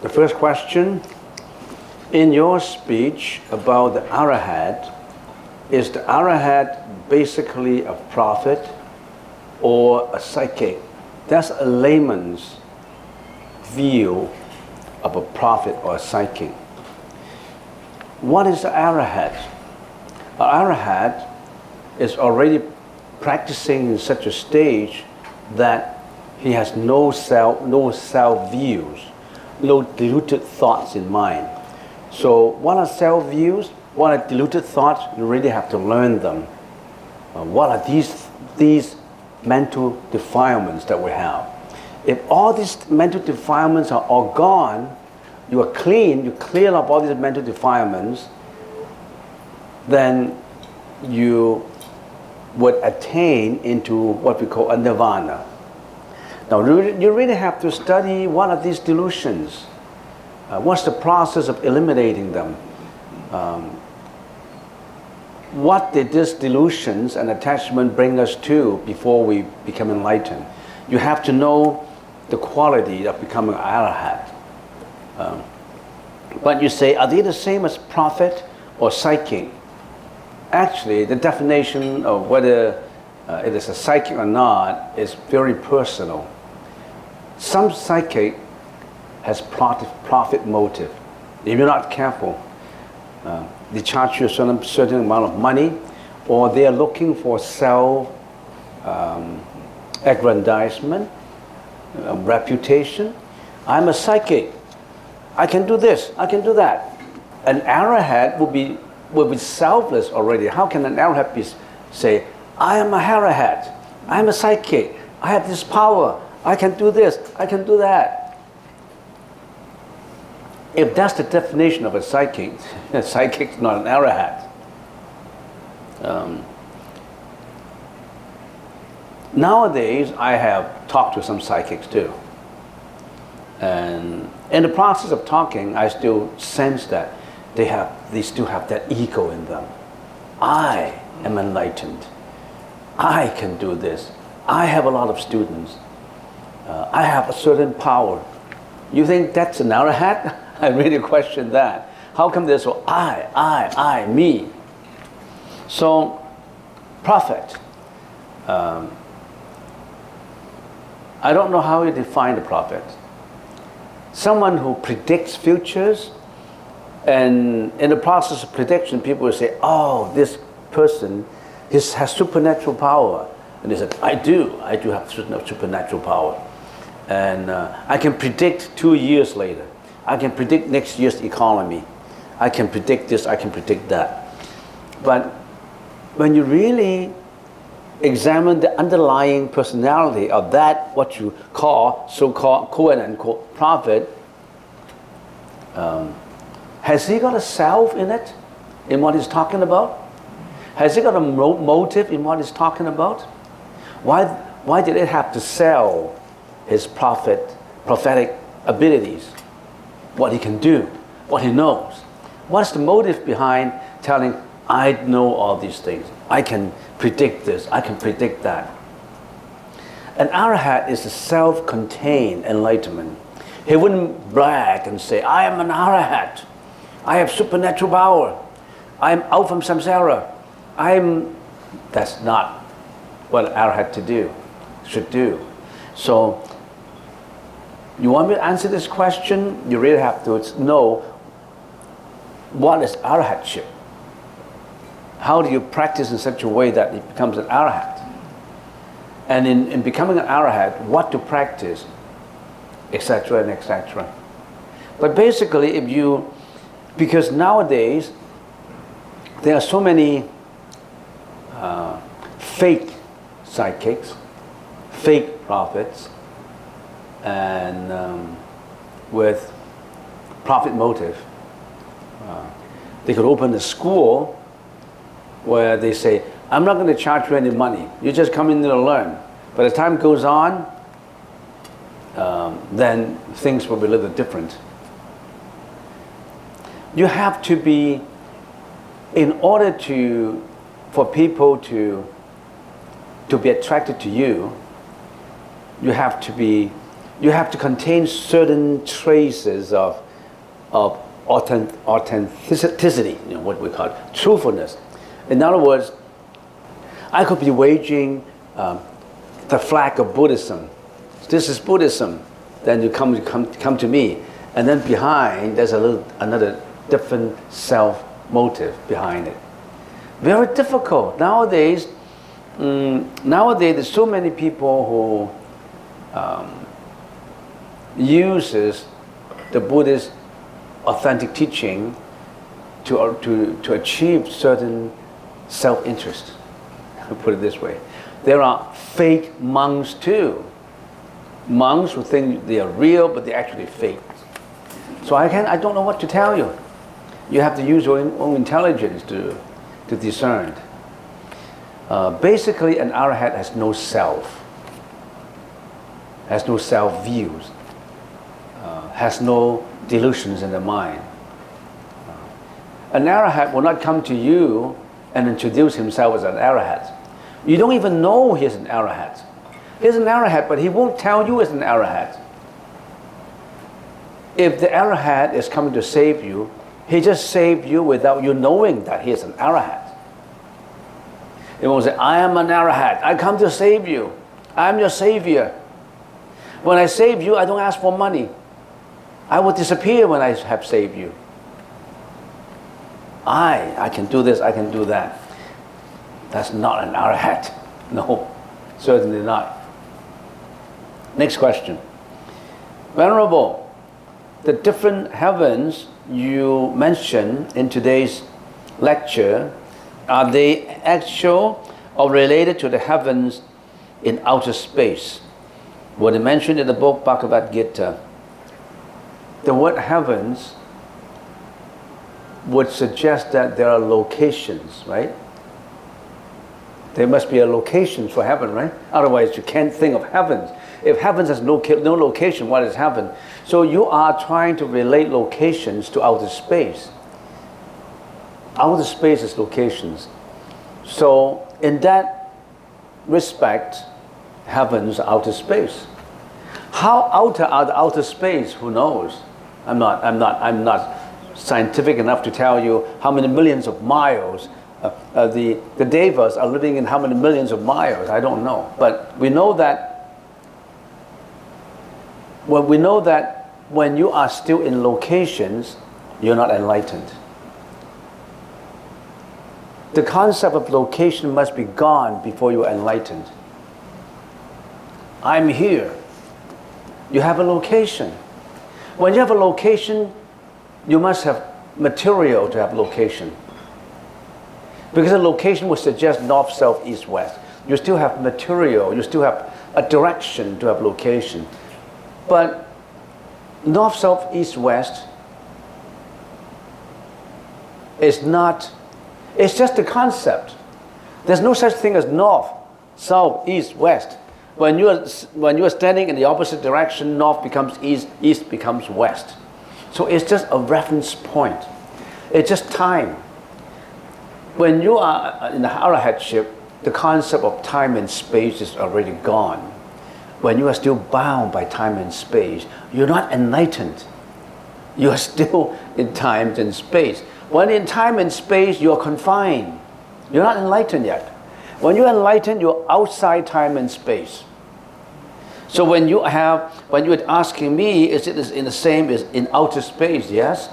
The first question, in your speech about the Arahat, is the Arahat basically a prophet or a psychic? That's a layman's view of a prophet or a psychic. What is the Arahat? An Arahat is already practicing in such a stage that he has no self views, no diluted thoughts in mind. So what are self views? What are diluted thoughts? You really have to learn them. What are these mental defilements that we have? If all these mental defilements are all gone, you are clean, you clear up all these mental defilements, then you would attain into what we call a nirvana. Now, you really have to study what are these delusions. What's the process of eliminating them? What did these delusions and attachment bring us to before we become enlightened? You have to know the quality of becoming an arahat. But you say, are they the same as prophet or psychic? Actually, the definition of whether it is a psychic or not is very personal. Some psychic has profit motive. If you're not careful, they charge you a certain amount of money, or they are looking for self-aggrandizement, reputation. I'm a psychic. I can do this, I can do that. An arahat will be selfless already. How can an arahat say, I am a arahat, I am a psychic, I have this power, I can do this, I can do that. If that's the definition of a psychic is not an arahat. Nowadays, I have talked to some psychics too. And in the process of talking, I still sense that they still have that ego in them. I am enlightened. I can do this. I have a lot of students. I have a certain power. You think that's an arahat? I really question that. How come there's so I, me? So, prophet. I don't know how you define the prophet. Someone who predicts futures, and in the process of prediction, people will say, oh, this person has supernatural power. And they said, I do have supernatural power. And I can predict 2 years later. I can predict next year's economy. I can predict this, I can predict that. But when you really examine the underlying personality of that, what you call, so-called quote-unquote prophet, has he got a self in it, in what he's talking about? Has he got a motive in what he's talking about? Why did it have to sell his prophetic abilities? What he can do, what he knows. What's the motive behind telling, I know all these things. I can predict this, I can predict that. An arahat is a self-contained enlightenment. He wouldn't brag and say, I am an arahat. I have supernatural power. I am out from samsara. That's not what an arahat should do. So, you want me to answer this question? You really have to know what is arahatship. How do you practice in such a way that it becomes an arahat? And in becoming an arahat, what to practice, etc. and etc. But basically, because nowadays there are so many fake psychics, fake prophets, and with profit motive. They could open a school where they say, I'm not going to charge you any money. You just come in to learn. But as time goes on, then things will be a little different. You have to be, in order for people to be attracted to you, you have to contain certain traces of authenticity, what we call truthfulness. In other words, I could be waging the flag of Buddhism. This is Buddhism. Then you come to me, and then behind there's another different self motive behind it. Very difficult nowadays. Nowadays, there's so many people who uses the Buddhist authentic teaching to achieve certain self-interest. I'll put it this way. There are fake monks too. Monks who think they are real, but they're actually fake. So I don't know what to tell you. You have to use your own intelligence to discern. Basically, an arahat has no self, has no self-views, has no delusions in the mind. An arahat will not come to you and introduce himself as an arahat. You don't even know he's an arahat. He's an arahat, but he won't tell you he's an arahat. If the arahat is coming to save you, he just saved you without you knowing that he is an arahat. He won't say, I am an arahat. I come to save you. I'm your savior. When I save you, I don't ask for money. I will disappear when I have saved you. I can do this, I can do that. That's not an arahat. No, certainly not. Next question. Venerable, the different heavens you mentioned in today's lecture, are they actual or related to the heavens in outer space? What they mentioned in the book Bhagavad Gita, the word heavens would suggest that there are locations, right? There must be a location for heaven, right? Otherwise you can't think of heavens. If heavens has no location, what is heaven? So you are trying to relate locations to outer space. Outer space is locations. So in that respect, heavens are outer space. How outer are the outer space? Who knows? I'm not scientific enough to tell you how many millions of miles the devas are living in, how many millions of miles. I don't know, but we know that. Well, we know that when you are still in locations, you're not enlightened. The concept of location must be gone before you are enlightened. I'm here. You have a location. When you have a location, you must have material to have location. Because a location will suggest north, south, east, west. You still have material, you still have a direction to have location. But north, south, east, west is not, it's just a concept. There's no such thing as north, south, east, west. When you are standing in the opposite direction, north becomes east, east becomes west. So it's just a reference point. It's just time. When you are in the arahatship, the concept of time and space is already gone. When you are still bound by time and space, you're not enlightened. You are still in time and space. When in time and space, you are confined. You're not enlightened yet. When you're enlightened, you're outside time and space. So when you're asking me, is it in the same as in outer space? Yes.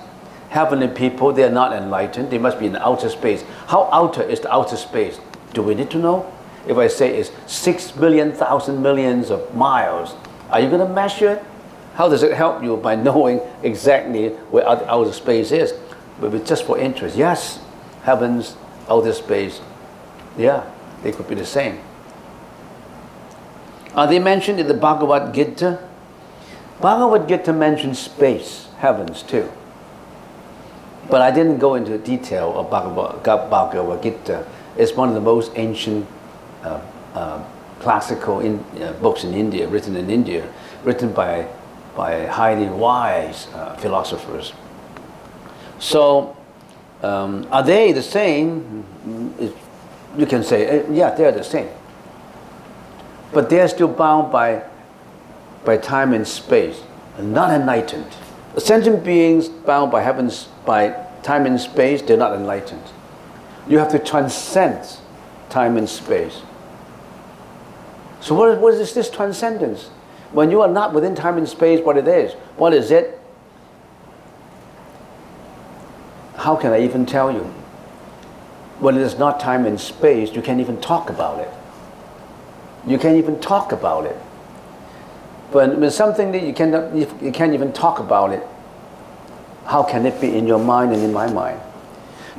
Heavenly people, they are not enlightened. They must be in outer space. How outer is the outer space? Do we need to know? If I say it's 6 billion, thousand millions of miles, are you going to measure it? How does it help you by knowing exactly where outer space is? But it's just for interest. Yes, heavens, outer space, yeah, they could be the same. Are they mentioned in the Bhagavad Gita? Bhagavad Gita mentions space, heavens too. But I didn't go into detail of Bhagavad Gita It's one of the most ancient classical books in India, written in India, written by highly wise philosophers. So, are they the same? You can say, yeah, they're the same. But they're still bound by time and space, not enlightened. Sentient beings bound by time and space, they're not enlightened. You have to transcend time and space. So what is this transcendence? When you are not within time and space, what it is? What is it? How can I even tell you? When it is not time and space, you can't even talk about it. You can't even talk about it. But with something that you can't even talk about it, how can it be in your mind and in my mind?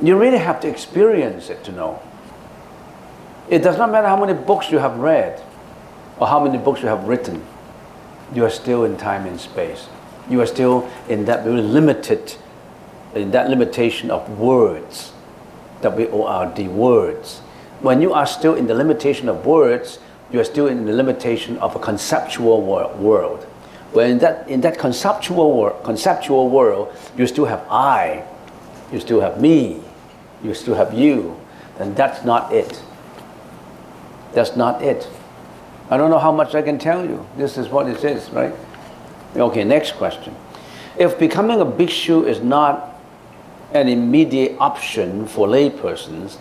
You really have to experience it to know. It does not matter how many books you have read or how many books you have written. You are still in time and space. You are still in that very limitation of words. W-O-R-D, words. When you are still in the limitation of words, you are still in the limitation of a conceptual world. When in that conceptual world, you still have I, you still have me, you still have you, then that's not it. That's not it. I don't know how much I can tell you. This is what it is, right? Okay, next question. If becoming a bhikshu is not an immediate option for laypersons,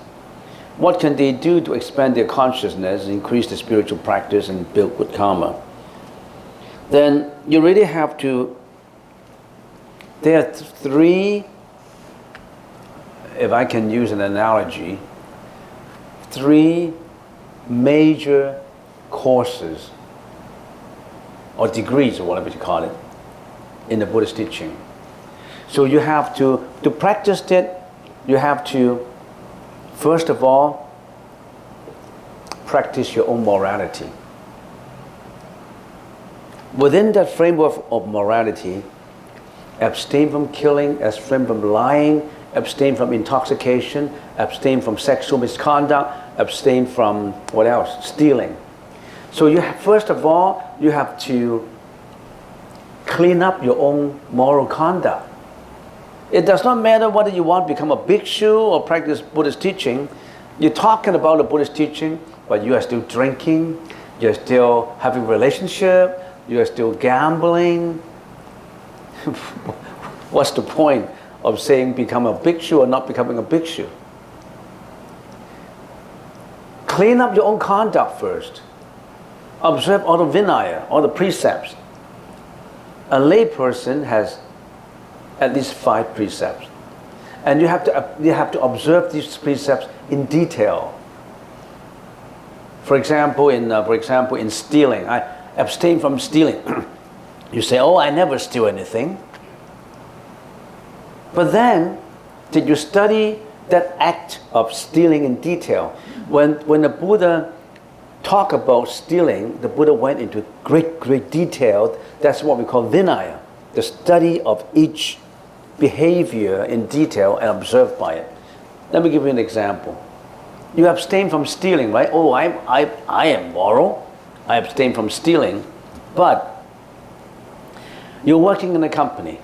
what can they do to expand their consciousness, increase their spiritual practice, and build good karma? Then you really have to, there are three, if I can use an analogy, three major courses or degrees or whatever you call it in the Buddhist teaching. So you have to practice it, you have to first of all practice your own morality. Within that framework of morality, abstain from killing, abstain from lying, abstain from intoxication, abstain from sexual misconduct, abstain from what else? Stealing. So you have, first of all, you have to clean up your own moral conduct. It does not matter whether you want to become a bhikshu or practice Buddhist teaching. You're talking about the Buddhist teaching, but you are still drinking, you're still having a relationship, you're still gambling. What's the point of saying become a bhikshu or not becoming a bhikshu? Clean up your own conduct first. Observe all the vinaya, all the precepts. A layperson has at least 5 precepts. And you have to observe these precepts in detail. For example, in stealing, I abstain from stealing. You say, oh, I never steal anything. But then, did you study that act of stealing in detail? When the Buddha talked about stealing, the Buddha went into great detail. That's what we call vinaya, the study of each behavior in detail and observed by it. Let me give you an example. You abstain from stealing, right? Oh, I am moral. I abstain from stealing. But you're working in a company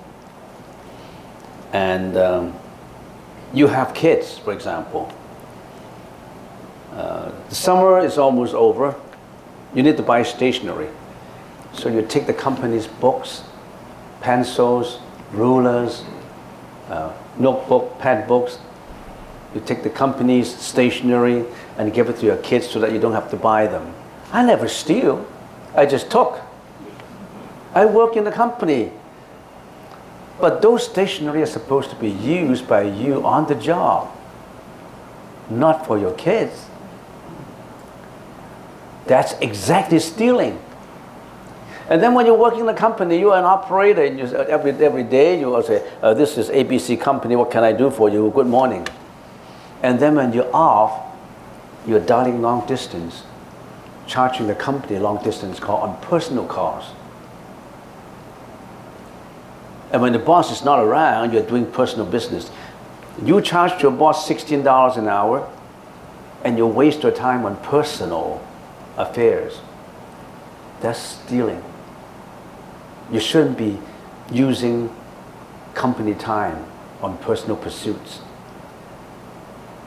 and you have kids, for example. The summer is almost over. You need to buy stationery. So you take the company's books, pencils, rulers, notebook, pen books. You take the company's stationery and give it to your kids so that you don't have to buy them. I never steal. I just took. I work in the company. But those stationery are supposed to be used by you on the job, not for your kids. That's exactly stealing. And then when you're working in the company, you're an operator, and every day you will say, this is ABC company, what can I do for you? Good morning. And then when you're off, you're dialing long distance, charging the company long distance call on personal calls. And when the boss is not around, you're doing personal business. You charge your boss $16 an hour, and you waste your time on personal affairs, that's stealing. You shouldn't be using company time on personal pursuits.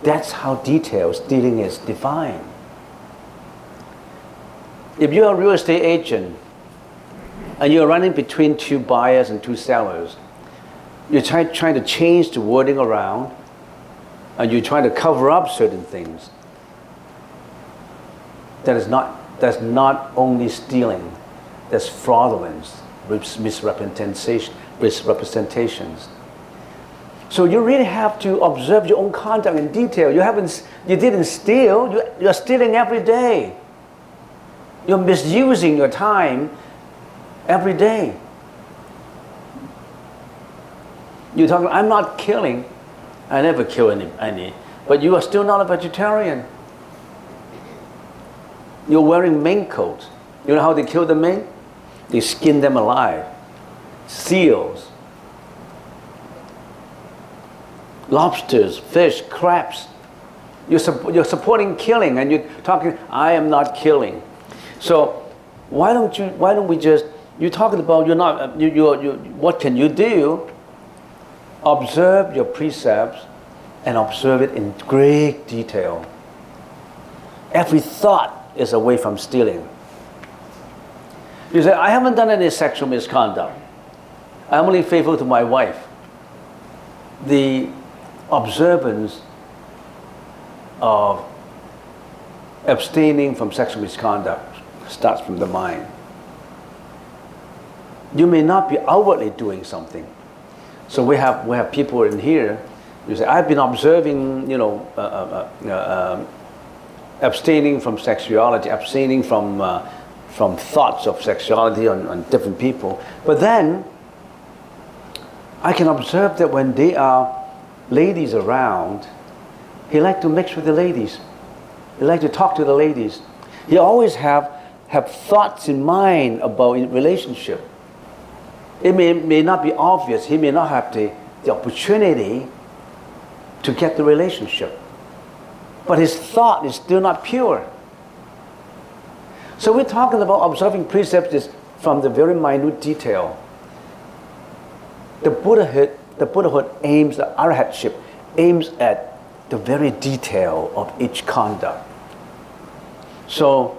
That's how detailed stealing is defined. If you're a real estate agent and you're running between two buyers and two sellers, you're trying to change the wording around, and you're trying to cover up certain things. That's not only stealing, that's fraudulence, misrepresentations. So you really have to observe your own conduct in detail. You didn't steal, you're stealing every day. You're misusing your time every day. You're talking, I'm not killing. I never kill any. But you are still not a vegetarian. You're wearing mink coats. You know how they kill the mink? They skin them alive. Seals. Lobsters, fish, crabs. You're supporting killing, and you're talking, I am not killing. So why don't we just, you're talking about, what can you do? Observe your precepts and observe it in great detail. Every thought is away from stealing. You say, I haven't done any sexual misconduct. I'm only faithful to my wife. The observance of abstaining from sexual misconduct starts from the mind. You may not be outwardly doing something. So we have people in here. You say, I've been observing, abstaining from sexuality, abstaining from thoughts of sexuality on different people. But then I can observe that when there are ladies around, he like to mix with the ladies. He like to talk to the ladies. He always have thoughts in mind about relationship. It may not be obvious. He may not have the opportunity to get the relationship. But his thought is still not pure. So we're talking about observing precepts is from the very minute detail. The Buddhahood aims, the Arhatship aims at the very detail of each conduct. So,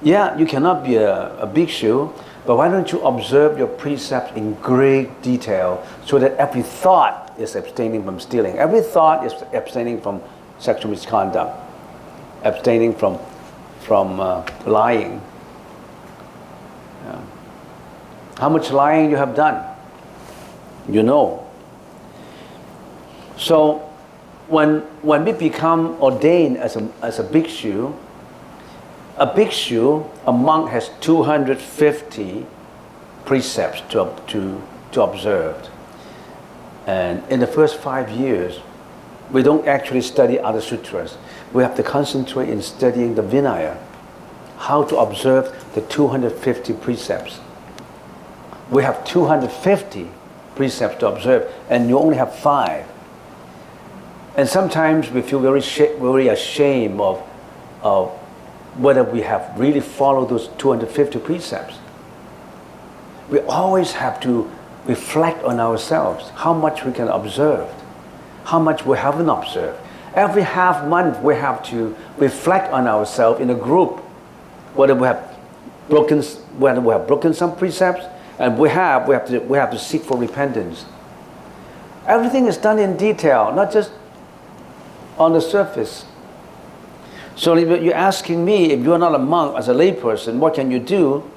yeah, you cannot be a bhikshu, but why don't you observe your precepts in great detail so that every thought is abstaining from stealing, every thought is abstaining from sexual misconduct, abstaining from lying. Yeah. How much lying you have done? You know. So when we become ordained as a bhikshu, a monk has 250 precepts to observe. And in the first 5 years, we don't actually study other sutras. We have to concentrate in studying the Vinaya, how to observe the 250 precepts. We have 250 precepts to observe, and you only have 5. And sometimes we feel very ashamed of whether we have really followed those 250 precepts. We always have to reflect on ourselves, how much we can observe, how much we haven't observed. Every half month we have to reflect on ourselves in a group, whether we have broken some precepts, and we have to seek for repentance. Everything is done in detail, not just on the surface. So if you're asking me, if you're not a monk, as a layperson, what can you do?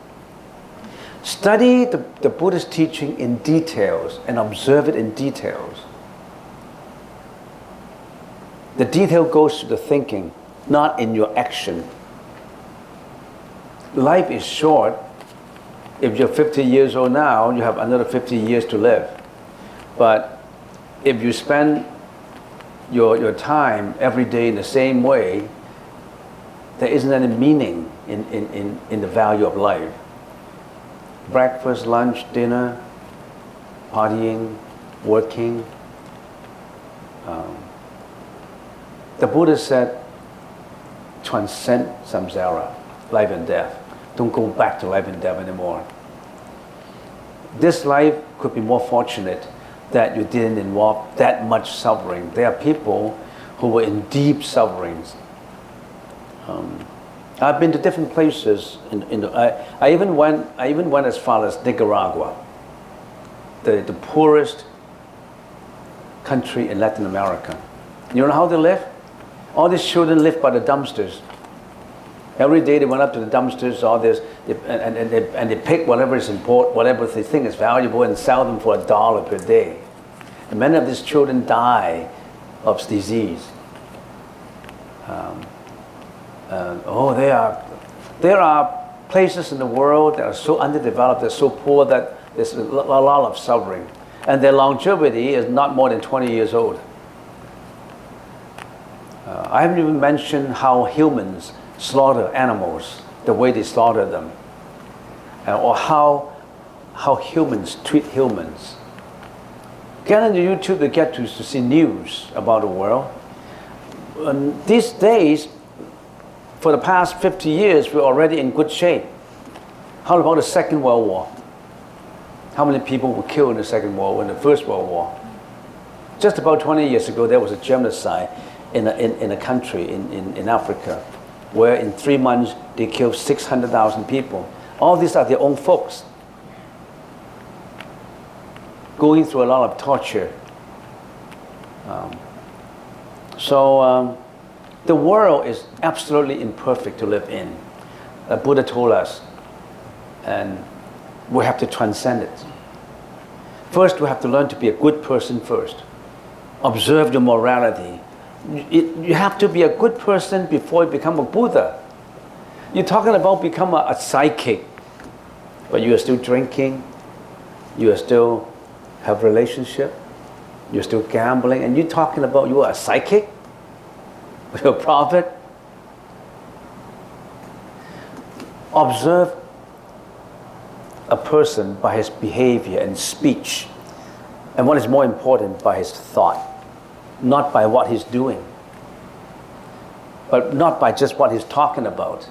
Study the Buddhist teaching in details and observe it in details. The detail goes to the thinking, not in your action. Life is short. If you're 50 years old now, you have another 50 years to live. But if you spend your time every day in the same way, there isn't any meaning in the value of life. Breakfast, lunch, dinner, partying, working. The Buddha said, transcend samsara, life and death. Don't go back to life and death anymore. This life could be more fortunate that you didn't involve that much suffering. There are people who were in deep sufferings. I've been to different places. I even went as far as Nicaragua, the poorest country in Latin America. You know how they live? All these children live by the dumpsters. Every day they went up to the dumpsters, all this, and they pick whatever is important, whatever they think is valuable, and sell them for $1 per day. And many of these children die of disease. There are places in the world that are so underdeveloped, they're so poor that there's a lot of suffering. And their longevity is not more than 20 years old. I haven't even mentioned how humans slaughter animals, the way they slaughter them, or how humans treat humans. Get on YouTube to get to see news about the world. These days, for the past 50 years, we're already in good shape. How about the Second World War? How many people were killed in the Second World War, in the First World War? Just about 20 years ago, there was a genocide in a country in Africa, where in 3 months they killed 600,000 people. All these are their own folks, going through a lot of torture. The world is absolutely imperfect to live in. The Buddha told us, and we have to transcend it. First, we have to learn to be a good person first. Observe your morality. You have to be a good person before you become a Buddha. You're talking about become a psychic, but you are still drinking, you are still have relationship, you're still gambling, and you're talking about you are a psychic? You're a prophet? Observe a person by his behavior and speech, and what is more important, by his thought, not by what he's doing, but not by just what he's talking about.